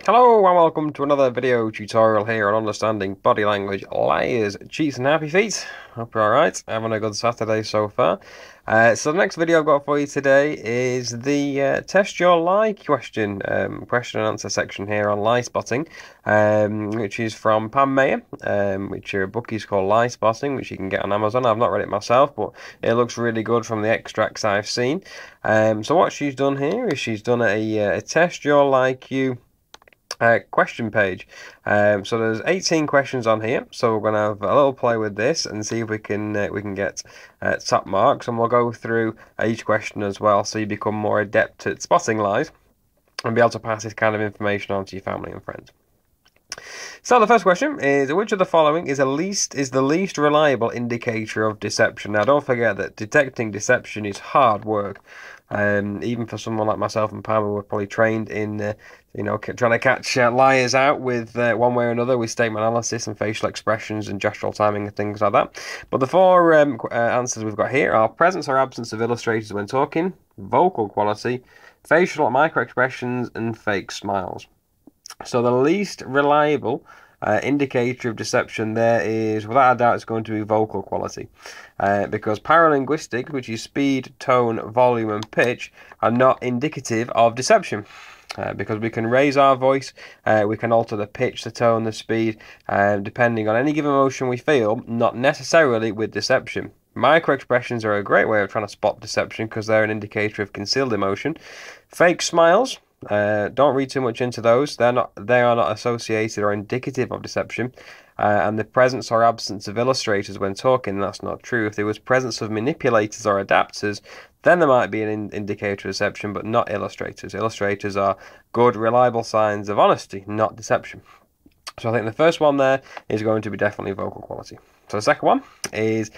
Hello and welcome to another video tutorial here on understanding body language, liars, cheats and happy feet. Hope you're alright, having a good Saturday so far. So the next video I've got for you today is the test your lie question and answer section here on lie spotting, which is from Pam Mayer, which her book is called Liespotting, which you can get on Amazon. I've not read it myself, but it looks really good from the extracts I've seen. So what she's done here is she's done a test your lie Q question page. So there's 18 questions on here, so we're going to have a little play with this and see if we can get top marks, and we'll go through each question as well, so you become more adept at spotting lies and be able to pass this kind of information on to your family and friends. So the first question is, which of the following is the least reliable indicator of deception? Now don't forget that detecting deception is hard work. Even for someone like myself and Pam, who are probably trained in trying to catch liars out with one way or another with statement analysis and facial expressions and gestural timing and things like that. But the four answers we've got here are presence or absence of illustrators when talking, vocal quality, facial microexpressions, and fake smiles. So the least reliable indicator of deception there is, without a doubt, it's going to be vocal quality. Because paralinguistic, which is speed, tone, volume, and pitch, are not indicative of deception. Because we can raise our voice, we can alter the pitch, the tone, the speed, depending on any given emotion we feel, not necessarily with deception. Microexpressions are a great way of trying to spot deception because they're an indicator of concealed emotion. Fake smiles, don't read too much into those. They are not associated or indicative of deception. And the presence or absence of illustrators when talking, that's not true. If there was presence of manipulators or adapters, then there might be an indicator of deception, but not illustrators. Illustrators are good, reliable signs of honesty, not deception. So I think the first one there is going to be definitely vocal quality. So the second one is,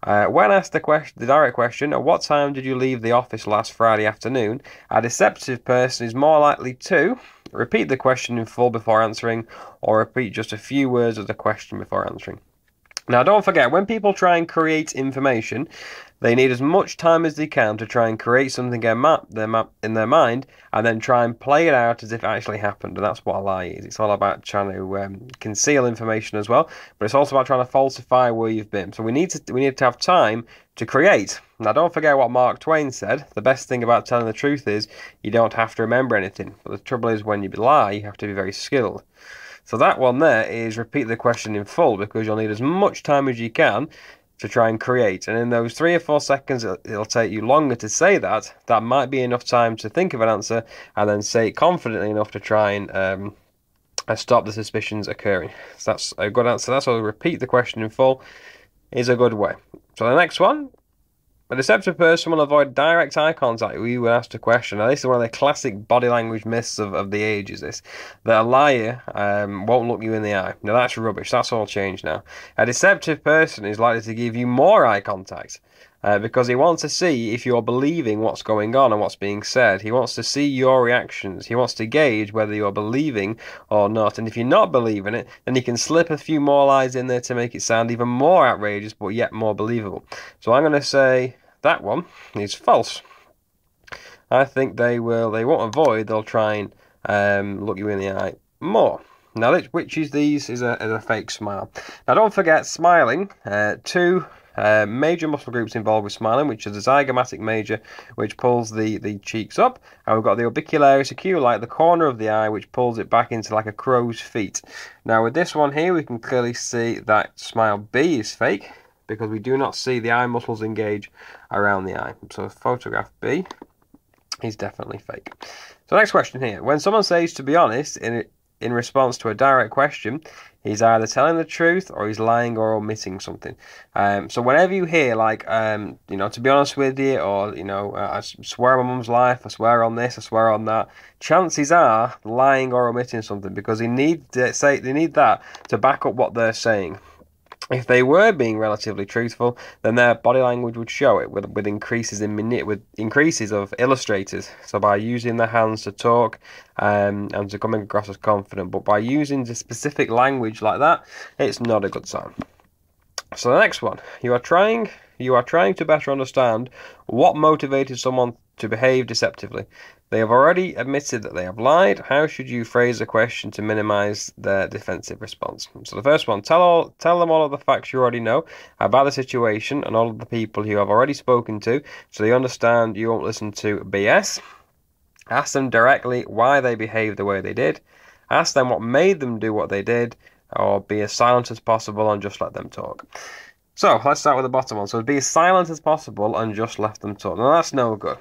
when asked the direct question, at what time did you leave the office last Friday afternoon? A deceptive person is more likely to repeat the question in full before answering, or repeat just a few words of the question before answering. Now, don't forget, when people try and create information, they need as much time as they can to try and create something in their mind, and then try and play it out as if it actually happened. And that's what a lie is. It's all about trying to conceal information as well, but it's also about trying to falsify where you've been. So we need to have time to create. Now, don't forget what Mark Twain said. The best thing about telling the truth is you don't have to remember anything. But the trouble is, when you lie, you have to be very skilled. So that one there is repeat the question in full, because you'll need as much time as you can to try and create. And in those 3 or 4 seconds it'll take you longer to say that, that might be enough time to think of an answer and then say it confidently enough to try and stop the suspicions occurring. So that's a good answer. That's why repeat the question in full is a good way. So the next one, a deceptive person will avoid direct eye contact when you were asked a question. Now, this is one of the classic body language myths of the ages, that a liar won't look you in the eye. Now, that's rubbish. That's all changed now. A deceptive person is likely to give you more eye contact because he wants to see if you're believing what's going on and what's being said. He wants to see your reactions. He wants to gauge whether you're believing or not. And if you're not believing it, then he can slip a few more lies in there to make it sound even more outrageous, but yet more believable. So I'm going to say that one is false. I think they won't avoid, they'll try and look you in the eye more. Now, which is these is a fake smile. Now, don't forget, smiling, two major muscle groups involved with smiling, which is the zygomatic major, which pulls the cheeks up, and we've got the orbicularis oculi, the corner of the eye, which pulls it back into like a crow's feet. Now, with this one here, we can clearly see that smile B is fake, because we do not see the eye muscles engage around the eye. So photograph B is definitely fake. So next question here. When someone says to be honest in response to a direct question, he's either telling the truth or he's lying or omitting something. So whenever you hear like, to be honest with you, or, I swear on my mum's life, I swear on this, I swear on that, chances are lying or omitting something, because they need that to back up what they're saying. If they were being relatively truthful, then their body language would show it with increases of illustrators. So by using their hands to talk and to come across as confident, but by using the specific language like that, it's not a good sign. So the next one, you are trying to better understand what motivated someone to behave deceptively. They have already admitted that they have lied. How should you phrase a question to minimize their defensive response? So the first one, tell them all of the facts you already know about the situation and all of the people you have already spoken to, so they understand you won't listen to BS. Ask them directly why they behaved the way they did. Ask them what made them do what they did, or be as silent as possible and just let them talk. So let's start with the bottom one. So be as silent as possible and just let them talk. Now that's no good.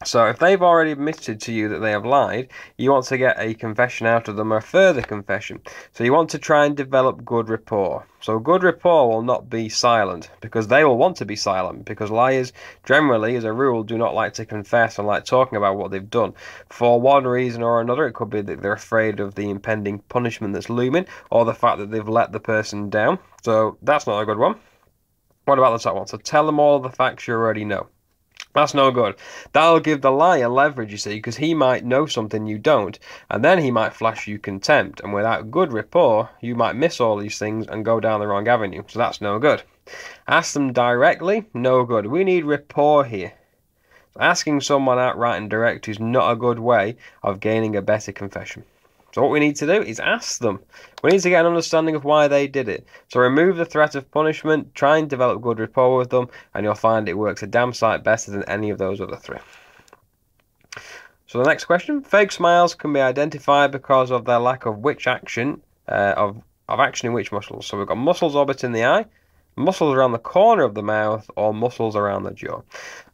So if they've already admitted to you that they have lied, you want to get a confession out of them, or a further confession. So you want to try and develop good rapport. So good rapport will not be silent, because they will want to be silent, because liars generally, as a rule, do not like to confess and like talking about what they've done. For one reason or another, it could be that they're afraid of the impending punishment that's looming, or the fact that they've let the person down. So that's not a good one. What about the top one? So tell them all the facts you already know. That's no good. That'll give the liar leverage, you see, because he might know something you don't, and then he might flash you contempt, and without good rapport, you might miss all these things and go down the wrong avenue, so that's no good. Ask them directly, no good. We need rapport here. Asking someone outright and direct is not a good way of gaining a better confession. So what we need to do is ask them. We need to get an understanding of why they did it. So remove the threat of punishment, try and develop good rapport with them, and you'll find it works a damn sight better than any of those other three. So the next question, fake smiles can be identified because of their lack of which action, of action in which muscles. So we've got muscles orbiting the eye, muscles around the corner of the mouth, or muscles around the jaw.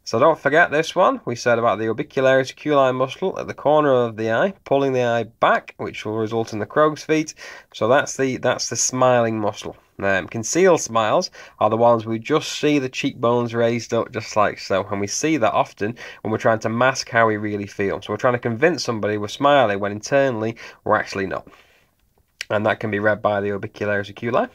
So don't forget this one. We said about the orbicularis oculi muscle at the corner of the eye, pulling the eye back, which will result in the crow's feet. So that's the smiling muscle. Concealed smiles are the ones we just see the cheekbones raised up, just like so. And we see that often when we're trying to mask how we really feel. So we're trying to convince somebody we're smiling when internally we're actually not. And that can be read by the orbicularis oculi.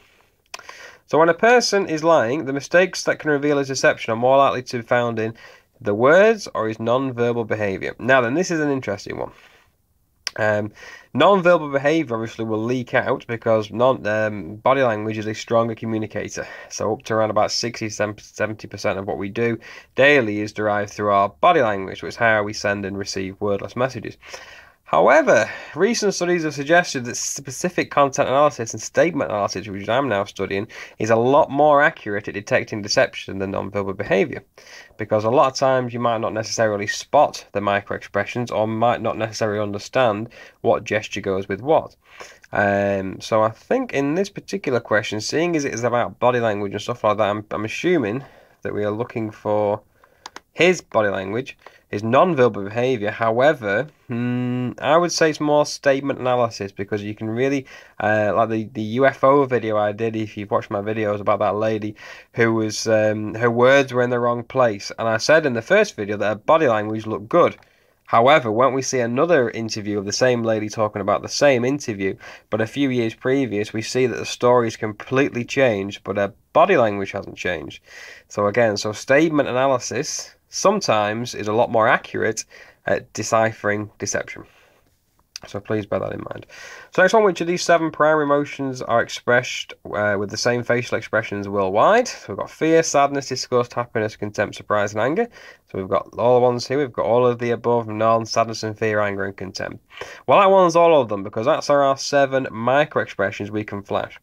So when a person is lying, the mistakes that can reveal his deception are more likely to be found in the words or his non-verbal behaviour. Now then, this is an interesting one. Non-verbal behaviour obviously will leak out because body language is a stronger communicator. So up to around about 60-70% of what we do daily is derived through our body language, which is how we send and receive wordless messages. However, recent studies have suggested that specific content analysis and statement analysis, which I'm now studying, is a lot more accurate at detecting deception than non-verbal behaviour. Because a lot of times you might not necessarily spot the microexpressions or might not necessarily understand what gesture goes with what. So I think in this particular question, seeing as it is about body language and stuff like that, I'm assuming that we are looking for his body language, his non-verbal behaviour. However, I would say it's more statement analysis, because you can really, like the UFO video I did, if you've watched my videos about that lady who was, her words were in the wrong place. And I said in the first video that her body language looked good. However, when we see another interview of the same lady talking about the same interview, but a few years previous, we see that the story is completely changed, but her body language hasn't changed. So again, statement analysis sometimes is a lot more accurate at deciphering deception. So please bear that in mind. So next one, which of these 7 primary emotions are expressed with the same facial expressions worldwide? So we've got fear, sadness, disgust, happiness, contempt, surprise, and anger. So we've got all the ones here. We've got all of the above: none, sadness and fear, anger and contempt. Well, that one's all of them, because that's our 7 micro-expressions we can flash.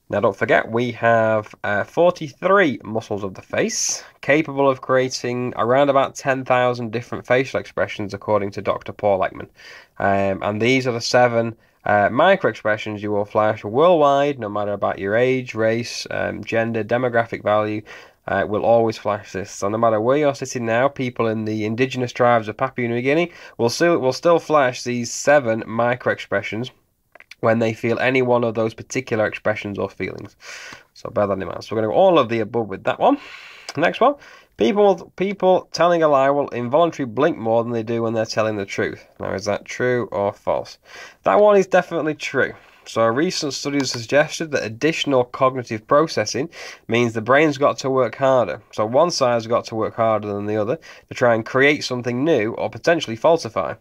Now, don't forget, we have 43 muscles of the face, capable of creating around about 10,000 different facial expressions, according to Dr. Paul Ekman. And these are the 7 micro-expressions you will flash worldwide, no matter about your age, race, gender, demographic value. Will always flash this. So no matter where you're sitting now, people in the indigenous tribes of Papua New Guinea will still flash these 7 micro-expressions when they feel any one of those particular expressions or feelings. So bear that in mind. So we're going to go all of the above with that one. Next one. People telling a lie will involuntarily blink more than they do when they're telling the truth. Now, is that true or false? That one is definitely true. So recent studies suggested that additional cognitive processing means the brain's got to work harder. So one side's got to work harder than the other to try and create something new or potentially falsify.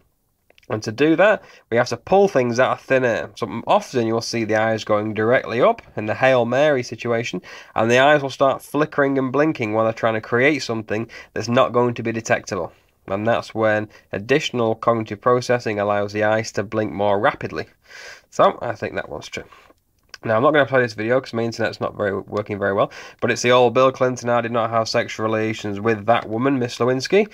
And to do that, we have to pull things out of thin air. So often you'll see the eyes going directly up in the Hail Mary situation, and the eyes will start flickering and blinking while they're trying to create something that's not going to be detectable. And that's when additional cognitive processing allows the eyes to blink more rapidly. So I think that one's true. Now, I'm not going to play this video because my internet's not working very well, but it's the old Bill Clinton, I did not have sexual relations with that woman, Miss Lewinsky.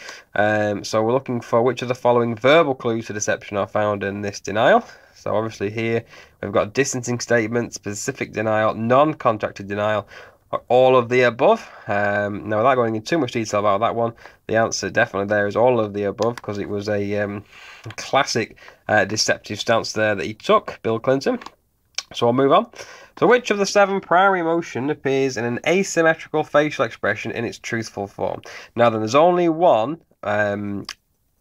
So we're looking for which of the following verbal clues to deception are found in this denial. So obviously here we've got distancing statement, specific denial, non-contracted denial, or all of the above. Now, without going into too much detail about that one, the answer definitely there is all of the above, because it was a classic deceptive stance there that he took, Bill Clinton. So I'll move on. So which of the 7 primary emotion appears in an asymmetrical facial expression in its truthful form? Now then, there's only one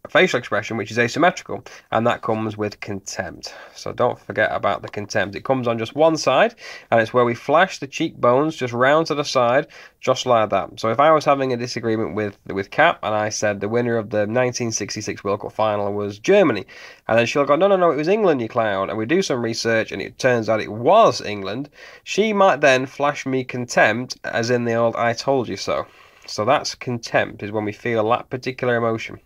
facial expression which is asymmetrical, and that comes with contempt. So don't forget about the contempt. It comes on just one side, and it's where we flash the cheekbones just round to the side, just like that. So if I was having a disagreement with Cap, and I said the winner of the 1966 World Cup final was Germany, and then she'll go, no, it was England, you clown, and we do some research, and it turns out it was England, she might then flash me contempt, as in the old I told you so. So that's contempt, is when we feel that particular emotion.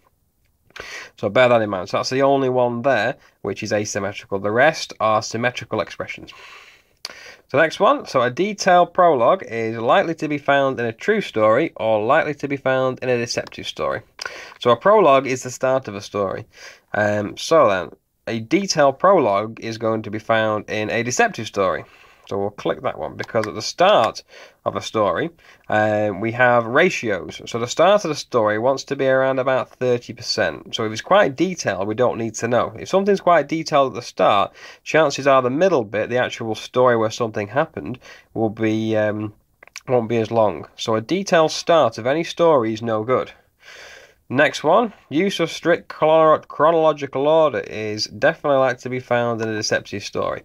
So bear that in mind. So that's the only one there which is asymmetrical. The rest are symmetrical expressions. So next one. So a detailed prologue is likely to be found in a true story or likely to be found in a deceptive story. So a prologue is the start of a story. So then, a detailed prologue is going to be found in a deceptive story. So we'll click that one, because at the start of a story, we have ratios. So the start of the story wants to be around about 30%. So if it's quite detailed, we don't need to know. If something's quite detailed at the start, chances are the middle bit, the actual story where something happened, will be won't be as long. So a detailed start of any story is no good. Next one, use of strict chronological order is definitely likely to be found in a deceptive story.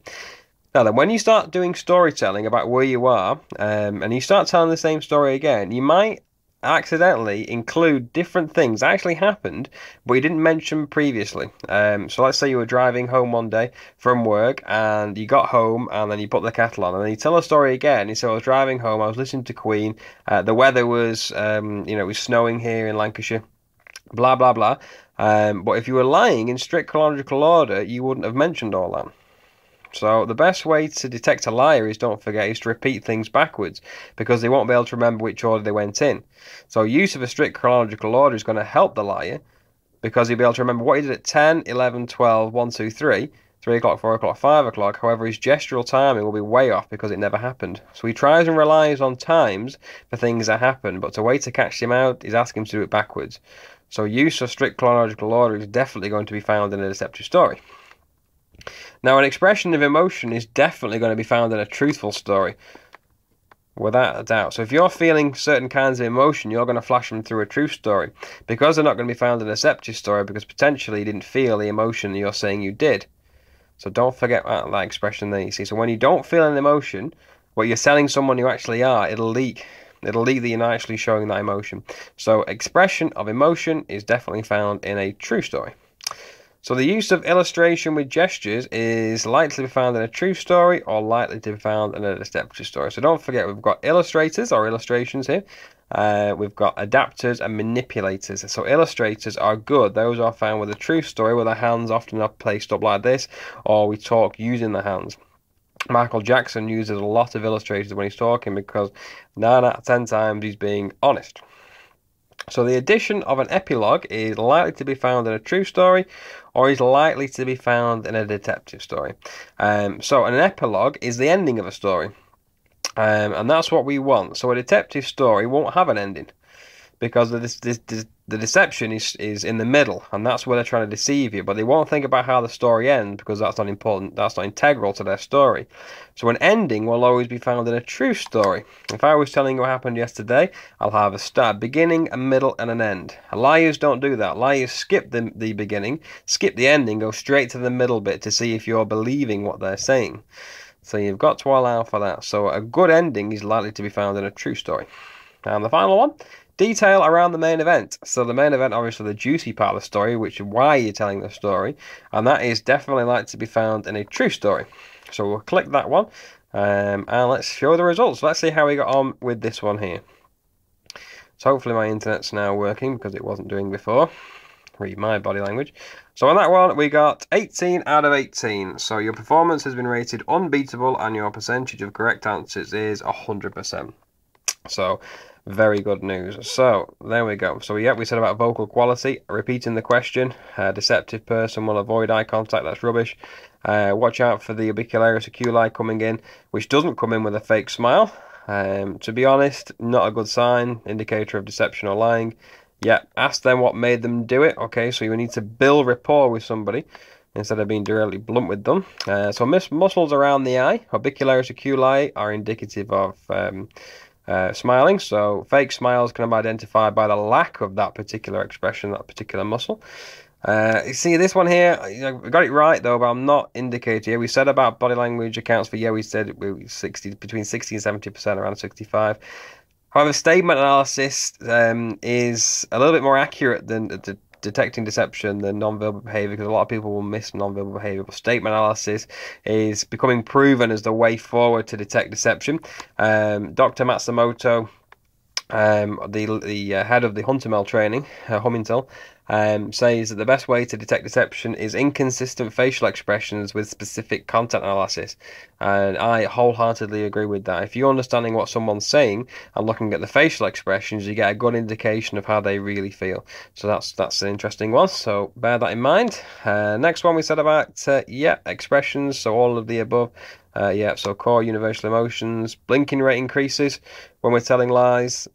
Now then, when you start doing storytelling about where you are, and you start telling the same story again, you might accidentally include different things that actually happened, but you didn't mention previously. So let's say you were driving home one day from work, and you got home, and then you put the kettle on, and then you tell a story again. You say, I was driving home, I was listening to Queen, the weather was, it was snowing here in Lancashire, blah, blah, blah. But if you were lying in strict chronological order, you wouldn't have mentioned all that. So the best way to detect a liar is, don't forget, is to repeat things backwards, because they won't be able to remember which order they went in. So use of a strict chronological order is going to help the liar, because he'll be able to remember what he did at 10, 11, 12, 1, 2, 3, 3 o'clock, 4 o'clock, 5 o'clock. However, his gestural timing will be way off because it never happened. So he tries and relies on times for things that happen, but the way to catch him out is ask him to do it backwards. So use of strict chronological order is definitely going to be found in a deceptive story. Now, an expression of emotion is definitely going to be found in a truthful story, without a doubt. So if you're feeling certain kinds of emotion, you're going to flash them through a truth story, because they're not going to be found in a deceptive story, because potentially you didn't feel the emotion you're saying you did. So don't forget that expression there, you see. So when you don't feel an emotion, but you're telling someone you actually are, it'll leak. It'll leak that you're not actually showing that emotion. So expression of emotion is definitely found in a true story. So the use of illustration with gestures is likely to be found in a true story or likely to be found in a deceptive story. So don't forget, we've got illustrators or illustrations here. We've got adapters and manipulators. So illustrators are good. Those are found with a true story, where the hands often are placed up like this, or we talk using the hands. Michael Jackson uses a lot of illustrators when he's talking, because 9 out of 10 times he's being honest. So the addition of an epilogue is likely to be found in a true story, or is likely to be found in a detective story. So an epilogue is the ending of a story, and that's what we want. So a detective story won't have an ending, because the deception is in the middle, and that's where they're trying to deceive you. But they won't think about how the story ends, because that's not important. That's not integral to their story. So an ending will always be found in a true story. If I was telling you what happened yesterday, I'll have a start, beginning, a middle, and an end. Liars don't do that. Liars skip the beginning, skip the ending, go straight to the middle bit to see if you're believing what they're saying. So you've got to allow for that. So a good ending is likely to be found in a true story. And the final one, Detail around the main event. So the main event, obviously the juicy part of the story, which is why you're telling the story, and that is definitely like to be found in a true story. So we'll click that one, and let's show the results. Let's see how we got on with this one here. So hopefully my internet's now working because it wasn't doing before. Read my body language. So on that one, we got 18 out of 18. So your performance has been rated unbeatable and your percentage of correct answers is 100%. So very good news. So there we go. So yeah, we said about vocal quality. Repeating the question. Deceptive person will avoid eye contact. That's rubbish. Watch out for the orbicularis oculi coming in, which doesn't come in with a fake smile. To be honest, not a good sign, indicator of deception or lying. Yeah, ask them what made them do it. Okay, so you need to build rapport with somebody instead of being directly blunt with them. So muscles around the eye, orbicularis oculi, are indicative of smiling. So fake smiles can be identified by the lack of that particular expression, that particular muscle. You see this one here, we got it right though, but I'm not indicating here. We said about body language accounts for, yeah, we said between 60 and 70%, around 65. However, statement analysis is a little bit more accurate than detecting deception than non-verbal behavior, because a lot of people will miss non-verbal behavior. But statement analysis is becoming proven as the way forward to detect deception. Dr. Matsumoto, the head of the Huntermel training, Humintel, says that the best way to detect deception is inconsistent facial expressions with specific content analysis. And I wholeheartedly agree with that. If you're understanding what someone's saying and looking at the facial expressions, you get a good indication of how they really feel. So that's an interesting one. So bear that in mind. Next one we said about, expressions. So all of the above. So core universal emotions, blinking rate increases when we're telling lies.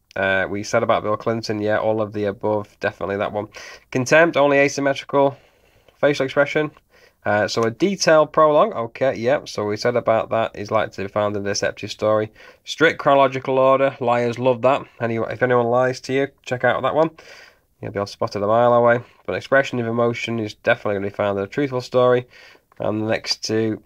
We said about Bill Clinton, yeah, all of the above, definitely that one. Contempt, only asymmetrical facial expression. So a detailed prologue, okay, yeah, so we said about that is likely to be found in the deceptive story. Strict chronological order, liars love that. Anyway, if anyone lies to you, check out that one. You'll be able to spot it a mile away. But expression of emotion is definitely going to be found in a truthful story. And the next two,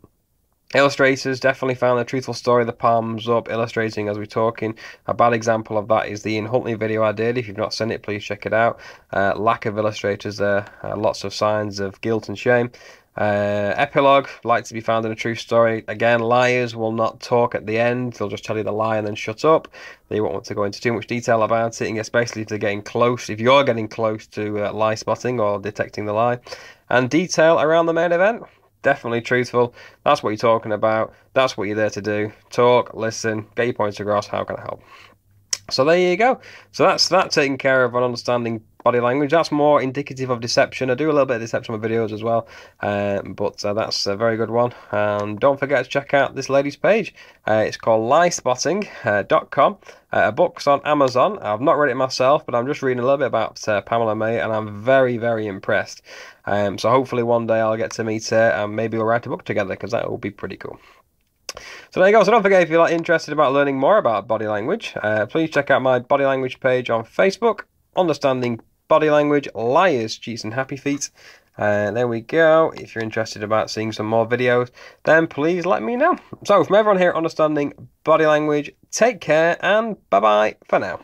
illustrators, definitely found the truthful story, the palms up, illustrating as we're talking. A bad example of that is the Ian Huntley video I did. If you've not seen it, please check it out. Lack of illustrators there, lots of signs of guilt and shame. Epilogue, like to be found in a true story. Again, liars will not talk at the end. They'll just tell you the lie and then shut up. They won't want to go into too much detail about it, and especially if they're getting close, if you're getting close to lie spotting or detecting the lie. And detail around the main event. Definitely truthful. That's what you're talking about. That's what you're there to do. Talk, listen, get your points across. How can I help? So there you go. So that's that taken care of on understanding body language. That's more indicative of deception. I do a little bit of deception on my videos as well, but that's a very good one. And don't forget to check out this lady's page. It's called liespotting.com. A book's on Amazon. I've not read it myself, but I'm just reading a little bit about Pamela May, and I'm very, very impressed. So hopefully one day I'll get to meet her, and maybe we'll write a book together, because that will be pretty cool. So there you go. So don't forget, if you're interested about learning more about body language, please check out my body language page on Facebook, Understanding Body Language, Liars, Cheats and Happy Feet. There we go. If you're interested about seeing some more videos, then please let me know. So from everyone here at Understanding Body Language, take care and bye-bye for now.